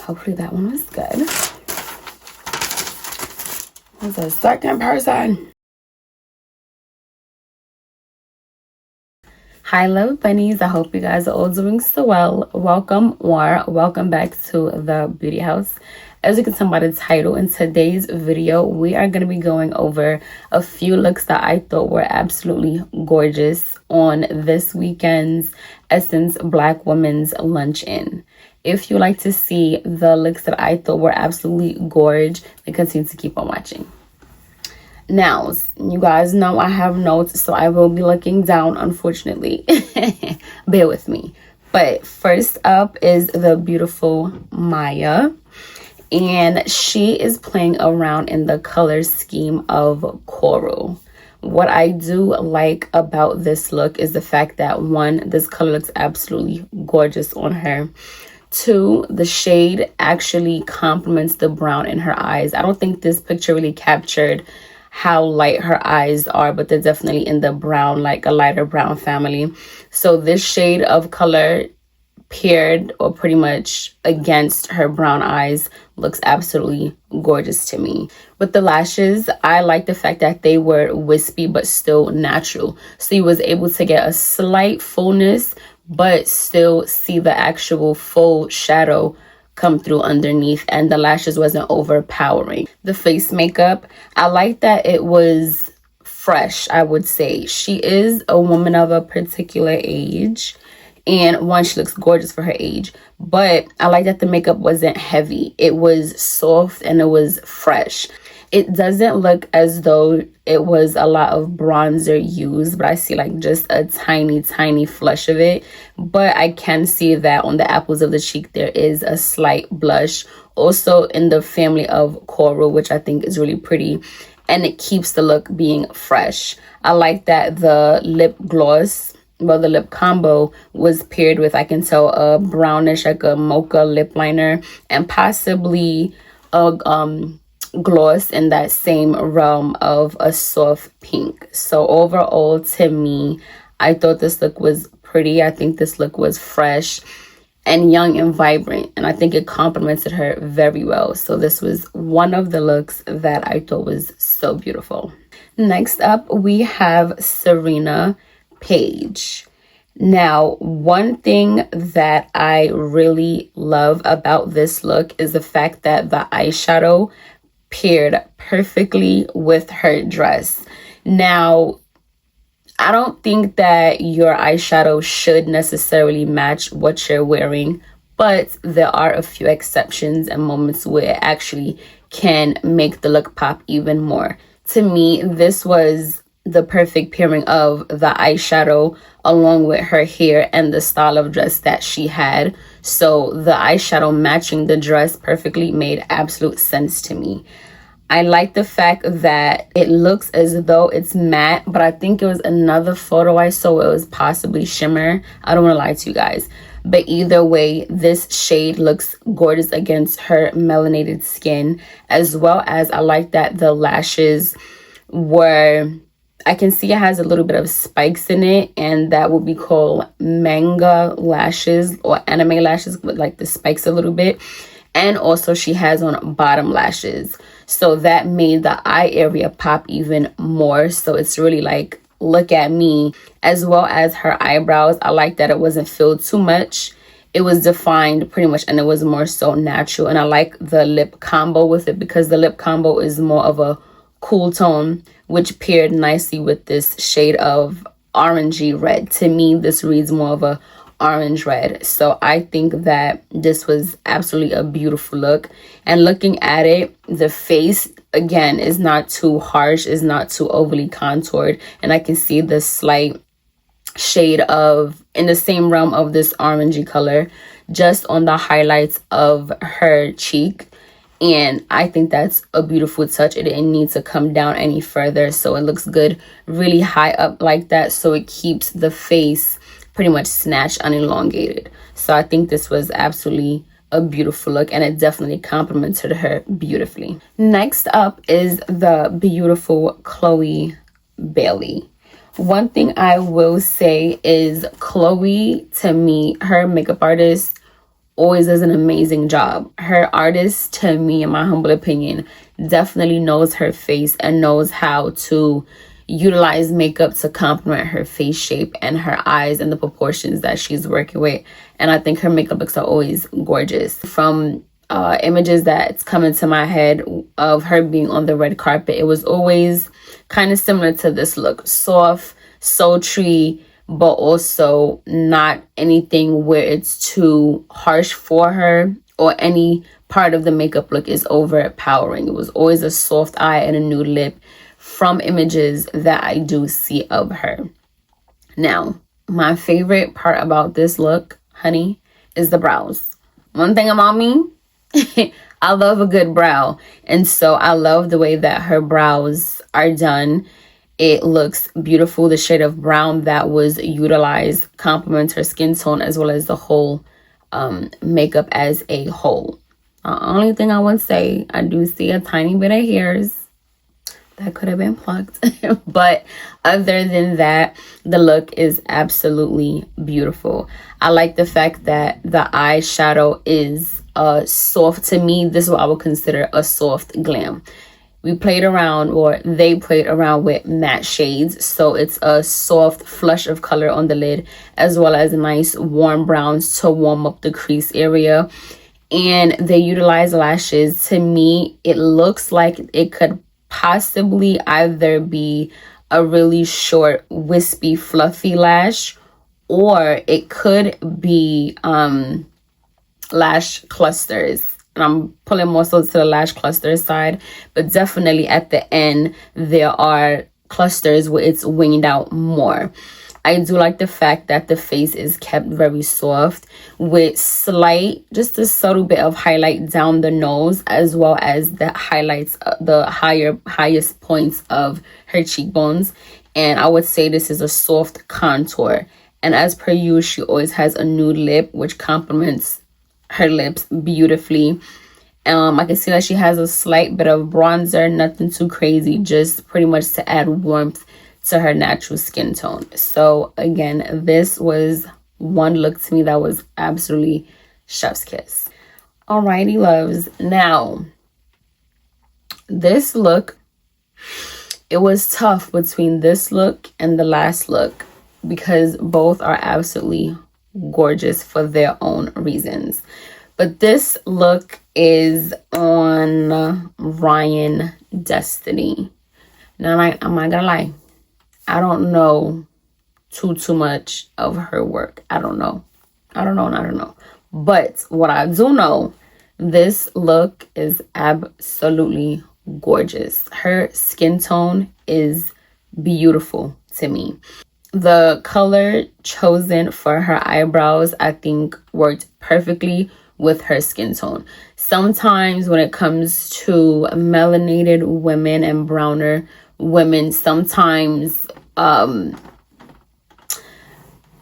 Hopefully that one was good. Who's a second person? Hi, love bunnies. I hope you guys are all doing so well. Welcome back to the beauty house. As you can tell by the title, in today's video, we are going to be going over a few looks that I thought were absolutely gorgeous on this weekend's Essence Black Women's Luncheon. If you like to see the looks that I thought were absolutely gorgeous, then continue to keep on watching. Now, you guys know I have notes, so I will be looking down, unfortunately. Bear with me. But first up is the beautiful Maya. And she is playing around in the color scheme of coral. What I do like about this look is the fact that, one, this color looks absolutely gorgeous on her. Two, the shade actually complements the brown in her eyes. I don't think this picture really captured how light her eyes are, but they're definitely in the brown, like a lighter brown family. So this shade of color paired or pretty much against her brown eyes looks absolutely gorgeous to me. With the lashes, I like the fact that they were wispy but still natural. So you was able to get a slight fullness but still see the actual full shadow come through underneath, and the lashes wasn't overpowering. The face makeup, I like that it was fresh, I would say. She is a woman of a particular age, and one, she looks gorgeous for her age, but I like that the makeup wasn't heavy. It was soft and it was fresh. It doesn't look as though it was a lot of bronzer used, but I see like just a tiny flush of it. But I can see that on the apples of the cheek, there is a slight blush. Also in the family of coral, which I think is really pretty. And it keeps the look being fresh. I like that the lip gloss, well, the lip combo was paired with, I can tell, a brownish, like a mocha lip liner, and possibly a gloss in that same realm of a soft pink. So overall, to me, I thought this look was pretty. I think this look was fresh and young and vibrant, and I think it complemented her very well. So this was one of the looks that I thought was so beautiful. Next up, we have Serena Page. Now, one thing that I really love about this look is the fact that the eyeshadow paired perfectly with her dress. Now, I don't think that your eyeshadow should necessarily match what you're wearing, but there are a few exceptions and moments where it actually can make the look pop even more. To me, this was the perfect pairing of the eyeshadow along with her hair and the style of dress that she had. So the eyeshadow matching the dress perfectly made absolute sense to me. I like the fact that it looks as though it's matte, but I think it was another photo I saw it was possibly shimmer. I don't want to lie to you guys. But either way, this shade looks gorgeous against her melanated skin, as well as I like that the lashes were, I can see it has a little bit of spikes in it, and that would be called manga lashes or anime lashes with like the spikes a little bit. And also she has on bottom lashes. So that made the eye area pop even more. So it's really like, look at me. As well as her eyebrows, I like that it wasn't filled too much. It was defined pretty much, and it was more so natural. And I like the lip combo with it because the lip combo is more of a cool tone, which paired nicely with this shade of orangey red. To me, this reads more of a orange red. So I think that this was absolutely a beautiful look. And looking at it, the face again is not too harsh, is not too overly contoured, and I can see the slight shade of in the same realm of this orangey color just on the highlights of her cheek. And I think that's a beautiful touch. It didn't need to come down any further, so it looks good really high up like that, so it keeps the face pretty much snatched and elongated. So I think this was absolutely a beautiful look, and it definitely complemented her beautifully. Next up is the beautiful Chloe Bailey. One thing I will say is Chloe, to me, her makeup artist always does an amazing job. Her artist, to me, in my humble opinion, definitely knows her face and knows how to utilize makeup to complement her face shape and her eyes and the proportions that she's working with. And I think her makeup looks are always gorgeous. From images that's coming to my head of her being on the red carpet, it was always kind of similar to this look. Soft, sultry, but also not anything where it's too harsh for her or any part of the makeup look is overpowering. It was always a soft eye and a nude lip from images that I do see of her. Now, my favorite part about this look, honey, is the brows. One thing about me, I love a good brow. And so I love the way that her brows are done. It looks beautiful. The shade of brown that was utilized complements her skin tone as well as the whole makeup as a whole. The only thing I would say, I do see a tiny bit of hairs that could have been plucked. But other than that, the look is absolutely beautiful. I like the fact that the eyeshadow is soft. To me, this is what I would consider a soft glam. We played around, or they played around with matte shades. So it's a soft flush of color on the lid, as well as nice warm browns to warm up the crease area. And they utilize lashes. To me, it looks like it could possibly either be a really short, wispy, fluffy lash, or it could be lash clusters. And I'm pulling more so to the lash cluster side, but definitely at the end there are clusters where it's winged out more. I do like the fact that the face is kept very soft with slight, just a subtle bit of highlight down the nose, as well as the highlights, the highest points of her cheekbones. And I would say this is a soft contour. And as per usual, she always has a nude lip, which complements her lips beautifully. I can see that she has a slight bit of bronzer, nothing too crazy, just pretty much to add warmth to her natural skin tone. So again, this was one look to me that was absolutely chef's kiss. Alrighty, loves. Now, this look, it was tough between this look and the last look because both are absolutely gorgeous for their own reasons. But this look is on Ryan Destiny. Now, I'm not gonna lie, I don't know too much of her work. I don't know. But what I do know, this look is absolutely gorgeous. Her skin tone is beautiful to me. The color chosen for her eyebrows, I think, worked perfectly with her skin tone. Sometimes when it comes to melanated women and browner women, sometimes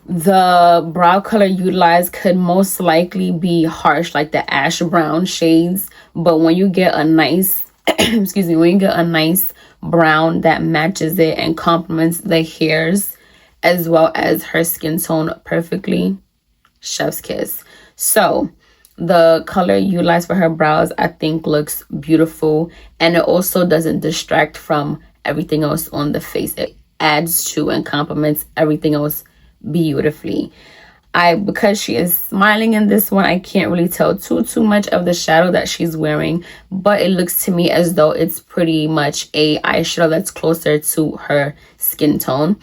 the brow color utilized could most likely be harsh, like the ash brown shades. But when you get a nice, when you get a nice brown that matches it and complements the hairs as well as her skin tone perfectly, chef's kiss. So the color utilized for her brows, I think, looks beautiful, and it also doesn't distract from everything else on the face. It adds to and complements everything else beautifully. Because she is smiling in this one, I can't really tell too much of the shadow that she's wearing, but it looks to me as though it's pretty much a eyeshadow that's closer to her skin tone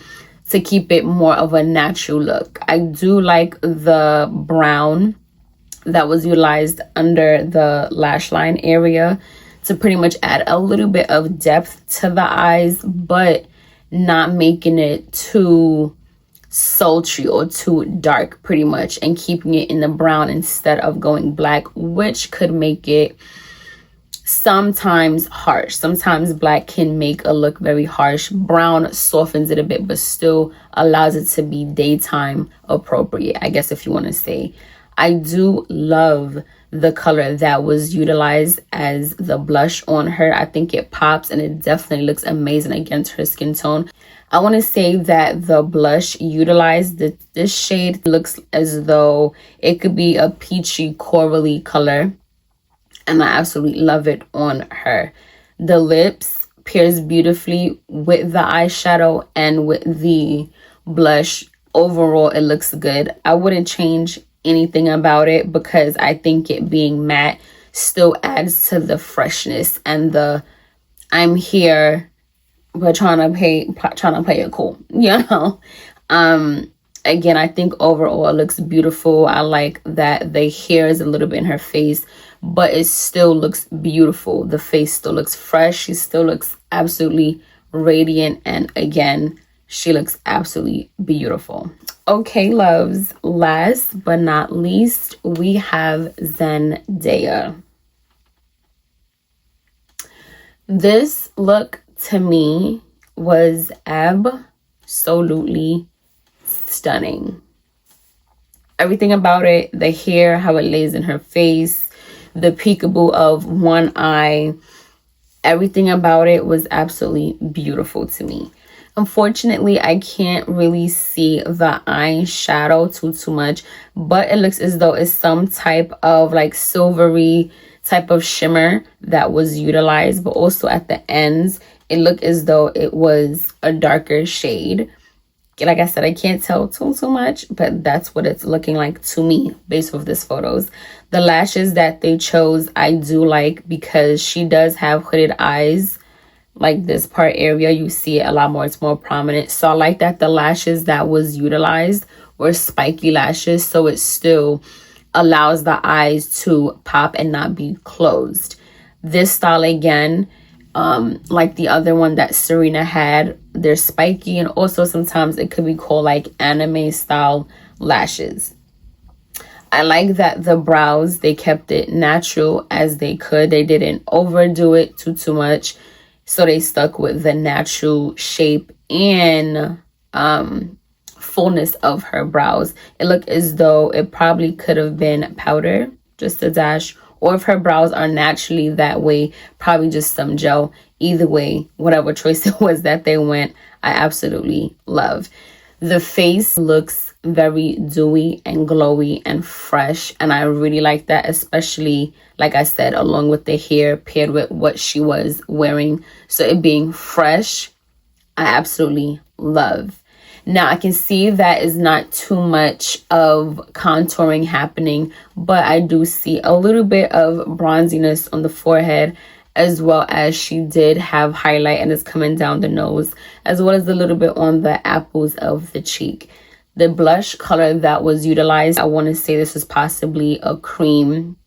to keep it more of a natural look. I do like the brown that was utilized under the lash line area to pretty much add a little bit of depth to the eyes, but not making it too sultry or too dark, pretty much, and keeping it in the brown instead of going black, which could make it sometimes harsh. Sometimes black can make a look very harsh. Brown softens it a bit, but still allows it to be daytime appropriate, I guess, if you want to say. I do love the color that was utilized as the blush on her. I think it pops and it definitely looks amazing against her skin tone. I want to say that the blush utilized this shade looks as though it could be a peachy corally color, and I absolutely love it on her. The lips pairs beautifully with the eyeshadow and with the blush. Overall, it looks good. I wouldn't change anything about it because I think it being matte still adds to the freshness and the I'm here but trying to play it cool, you know. Again, I think overall it looks beautiful. I like that the hair is a little bit in her face, but it still looks beautiful. The face still looks fresh. She still looks absolutely radiant, and again, she looks absolutely beautiful. Okay, loves, last but not least, we have Zendaya. This look to me was absolutely stunning. Everything about it, the hair, how it lays in her face, the peekaboo of one eye, everything about it was absolutely beautiful to me. Unfortunately, I can't really see the eyeshadow too much, but it looks as though it's some type of like silvery type of shimmer that was utilized, but also at the ends it looked as though it was a darker shade. Like I said, I can't tell too much, but that's what it's looking like to me based off this photos. The lashes that they chose, I do like because she does have hooded eyes. Like this part area, you see it a lot more. It's more prominent. So I like that the lashes that was utilized were spiky lashes, so it still allows the eyes to pop and not be closed. This style again, like the other one that Serena had, they're spiky, and also sometimes it could be called like anime style lashes. I like that the brows, they kept it natural as they could. They didn't overdo it too much, so they stuck with the natural shape and fullness of her brows. It looked as though it probably could have been powder, just a dash, or if her brows are naturally that way, probably just some gel. Either way, whatever choice it was that they went, I absolutely love. The face looks very dewy and glowy and fresh, and I really like that, especially like I said, along with the hair paired with what she was wearing. So it being fresh, I absolutely love. Now I can see that is not too much of contouring happening, but I do see a little bit of bronziness on the forehead, as well as she did have highlight and it's coming down the nose, as well as a little bit on the apples of the cheek. The blush color that was utilized, I want to say this is possibly a cream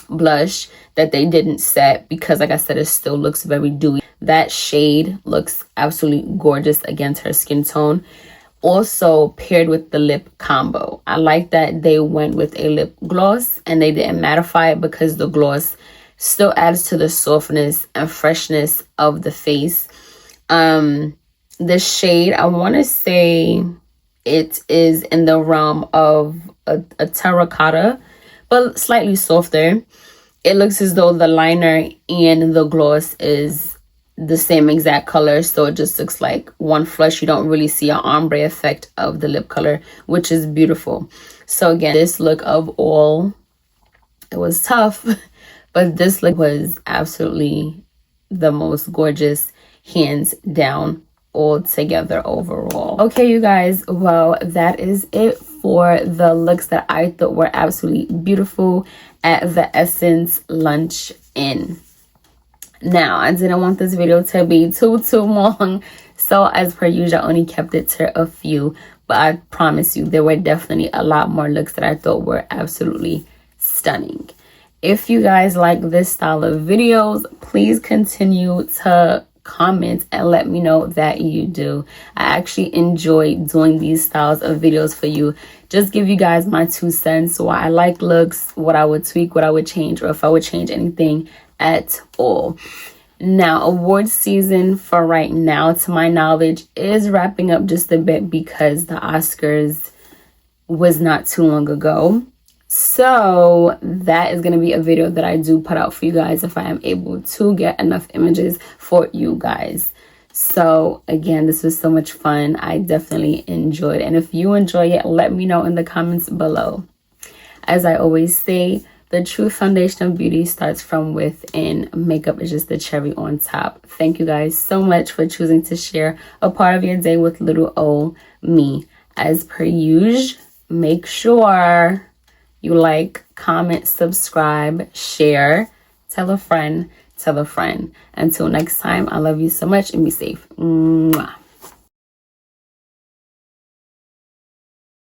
blush that they didn't set because, like I said, it still looks very dewy. That shade looks absolutely gorgeous against her skin tone. Also paired with the lip combo, I like that they went with a lip gloss and they didn't mattify it because the gloss still adds to the softness and freshness of the face. The shade, I want to say it is in the realm of a terracotta, but slightly softer. It looks as though the liner and the gloss is the same exact color, so it just looks like one flush. You don't really see an ombre effect of the lip color, which is beautiful. So again, this look of all, it was tough, but this look was absolutely the most gorgeous, hands down, all together overall. Okay, you guys, well, that is it for the looks that I thought were absolutely beautiful at the Essence Luncheon. Now, I didn't want this video to be too long, so as per usual, I only kept it to a few, but I promise you there were definitely a lot more looks that I thought were absolutely stunning. If you guys like this style of videos, please continue to comment and let me know that you do. I actually enjoy doing these styles of videos for you. Just give you guys my 2 cents, why I like looks, what I would tweak, what I would change, or if I would change anything at all. Now, award season for right now, to my knowledge, is wrapping up just a bit because the Oscars was not too long ago. So that is going to be a video that I do put out for you guys if I am able to get enough images for you guys. So again, this was so much fun. I definitely enjoyed it. And if you enjoy it, let me know in the comments below. As I always say, the true foundation of beauty starts from within. Makeup is just the cherry on top. Thank you guys so much for choosing to share a part of your day with little old me. As per usual, make sure you like, comment, subscribe, share, tell a friend, tell a friend. Until next time, I love you so much and be safe. Mwah.